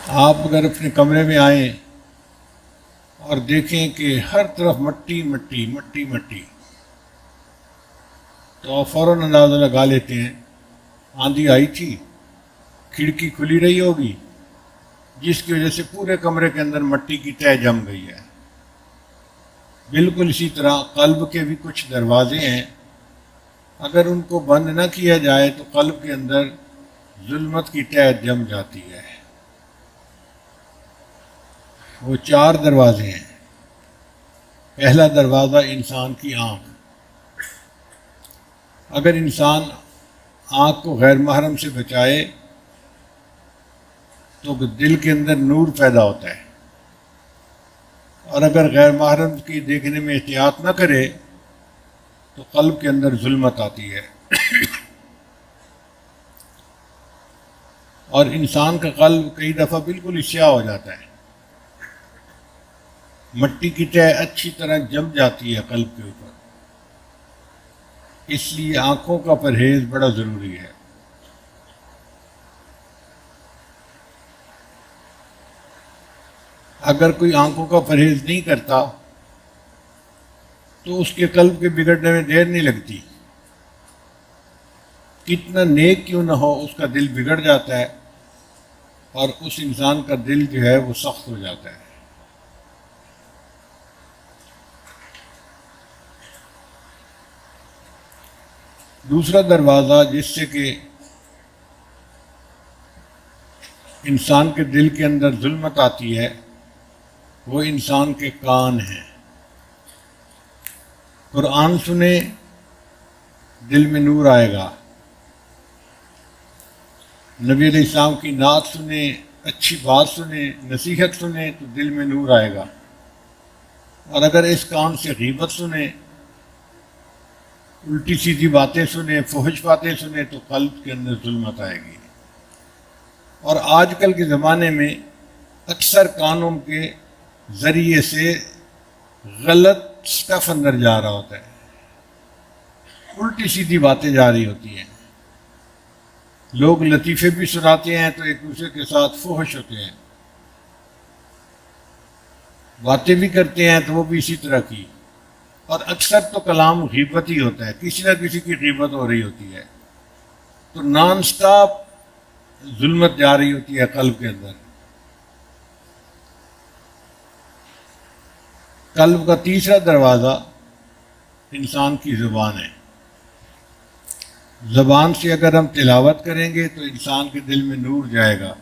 آپ اگر اپنے کمرے میں آئیں اور دیکھیں کہ ہر طرف مٹی مٹی مٹی مٹی، تو آپ فوراً اندازہ لگا لیتے ہیں آندھی آئی تھی، کھڑکی کھلی رہی ہوگی، جس کی وجہ سے پورے کمرے کے اندر مٹی کی تہہ جم گئی ہے۔ بالکل اسی طرح قلب کے بھی کچھ دروازے ہیں، اگر ان کو بند نہ کیا جائے تو قلب کے اندر ظلمت کی تہہ جم جاتی ہے۔ وہ 4 دروازے ہیں۔ پہلا دروازہ انسان کی آنکھ۔ اگر انسان آنکھ کو غیر محرم سے بچائے تو دل کے اندر نور پیدا ہوتا ہے، اور اگر غیر محرم کی دیکھنے میں احتیاط نہ کرے تو قلب کے اندر ظلمت آتی ہے، اور انسان کا قلب کئی دفعہ بالکل سیاہ ہو جاتا ہے۔ مٹی کی تہہ اچھی طرح جم جاتی ہے قلب کے اوپر، اس لیے آنکھوں کا پرہیز بڑا ضروری ہے۔ اگر کوئی آنکھوں کا پرہیز نہیں کرتا تو اس کے قلب کے بگڑنے میں دیر نہیں لگتی، کتنا نیک کیوں نہ ہو اس کا دل بگڑ جاتا ہے، اور اس انسان کا دل جو ہے وہ سخت ہو جاتا ہے۔ دوسرا دروازہ جس سے کہ انسان کے دل کے اندر ظلمت آتی ہے وہ انسان کے کان ہیں۔ قرآن سنے دل میں نور آئے گا، نبی علیہ السلام کی نعت سنے، اچھی بات سنے، نصیحت سنے تو دل میں نور آئے گا، اور اگر اس کان سے غیبت سنے، الٹی سیدھی باتیں سنے، فحش باتیں سنے تو قلب کے اندر ظلمت آئے گی۔ اور آج کل کے زمانے میں اکثر کانوں کے ذریعے سے غلط سٹف اندر جا رہا ہوتا ہے، الٹی سیدھی باتیں جا رہی ہوتی ہیں، لوگ لطیفے بھی سناتے ہیں تو ایک دوسرے کے ساتھ فحش ہوتے ہیں، باتیں بھی کرتے ہیں تو وہ بھی اسی طرح کی، اور اکثر تو کلام غیبت ہی ہوتا ہے، کسی نہ کسی کی غیبت ہو رہی ہوتی ہے، تو نان سٹاپ ظلمت جا رہی ہوتی ہے قلب کے اندر۔ قلب کا تیسرا دروازہ انسان کی زبان ہے۔ زبان سے اگر ہم تلاوت کریں گے تو انسان کے دل میں نور جائے گا،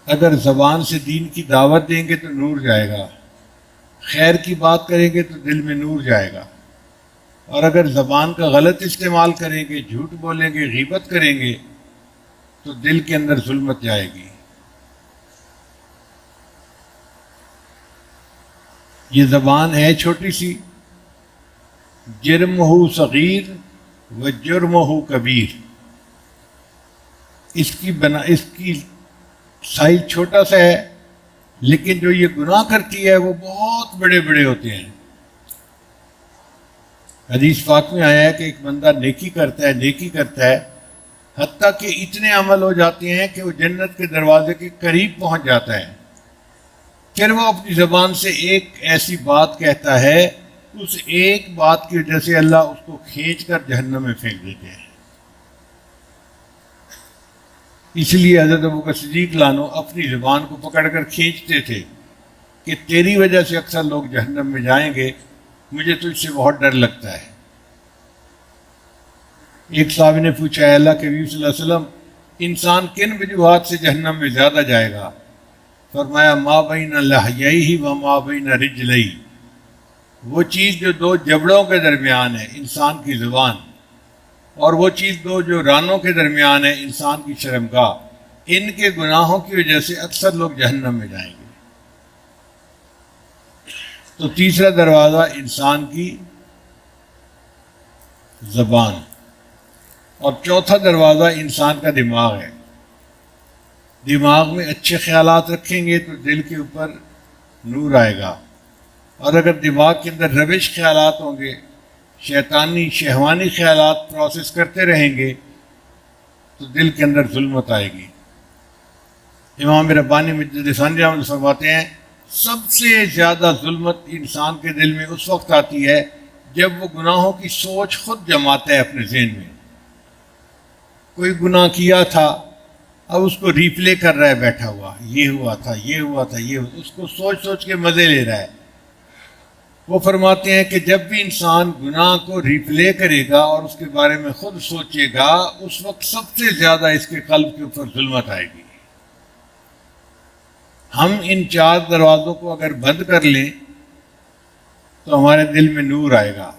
اگر زبان سے دین کی دعوت دیں گے تو نور جائے گا، خیر کی بات کریں گے تو دل میں نور جائے گا، اور اگر زبان کا غلط استعمال کریں گے، جھوٹ بولیں گے، غیبت کریں گے تو دل کے اندر ظلمت جائے گی۔ یہ زبان ہے چھوٹی سی، جرمہ صغیر و جرمہ کبیر، اس کی سائز چھوٹا سا ہے، لیکن جو یہ گناہ کرتی ہے وہ بہت بڑے بڑے ہوتے ہیں۔ حدیث پاک میں آیا ہے کہ ایک بندہ نیکی کرتا ہے حتیٰ کہ اتنے عمل ہو جاتے ہیں کہ وہ جنت کے دروازے کے قریب پہنچ جاتا ہے، پھر وہ اپنی زبان سے ایک ایسی بات کہتا ہے، اس ایک بات کی وجہ سے اللہ اس کو کھینچ کر جہنم میں پھینک دیتے ہیں۔ اس لیے حضرت ابوبکر صدیق لانو اپنی زبان کو پکڑ کر کھینچتے تھے کہ تیری وجہ سے اکثر لوگ جہنم میں جائیں گے، مجھے تو اس سے بہت ڈر لگتا ہے۔ ایک صحابی نے پوچھا، اے اللہ کے نبی صلی اللہ علیہ وسلم، انسان کن وجوہات سے جہنم میں زیادہ جائے گا؟ فرمایا، ما بین لحییہ و ما بین رجلیہ، وہ چیز جو 2 جبڑوں کے درمیان ہے، انسان کی زبان، اور وہ چیز 2 جو رانوں کے درمیان ہے، انسان کی شرمگاہ، ان کے گناہوں کی وجہ سے اکثر لوگ جہنم میں جائیں گے۔ تو تیسرا دروازہ انسان کی زبان، اور چوتھا دروازہ انسان کا دماغ ہے۔ دماغ میں اچھے خیالات رکھیں گے تو دل کے اوپر نور آئے گا، اور اگر دماغ کے اندر روش خیالات ہوں گے، شیطانی شہوانی خیالات پروسیس کرتے رہیں گے تو دل کے اندر ظلمت آئے گی۔ امام ربانی مجدد ثانی رحمۃ اللہ فرماتے ہیں سب سے زیادہ ظلمت انسان کے دل میں اس وقت آتی ہے جب وہ گناہوں کی سوچ خود جماتا ہے اپنے ذہن میں. کوئی گناہ کیا تھا، اب اس کو ریپلے کر رہا ہے بیٹھا ہوا، یہ ہوا تھا، یہ ہوا تھا، یہ ہوا، اس کو سوچ سوچ کے مزے لے رہا ہے. وہ فرماتے ہیں کہ جب بھی انسان گناہ کو ریپلے کرے گا اور اس کے بارے میں خود سوچے گا، اس وقت سب سے زیادہ اس کے قلب کے اوپر ظلمت آئے گی. ہم ان 4 دروازوں کو اگر بند کر لیں تو ہمارے دل میں نور آئے گا.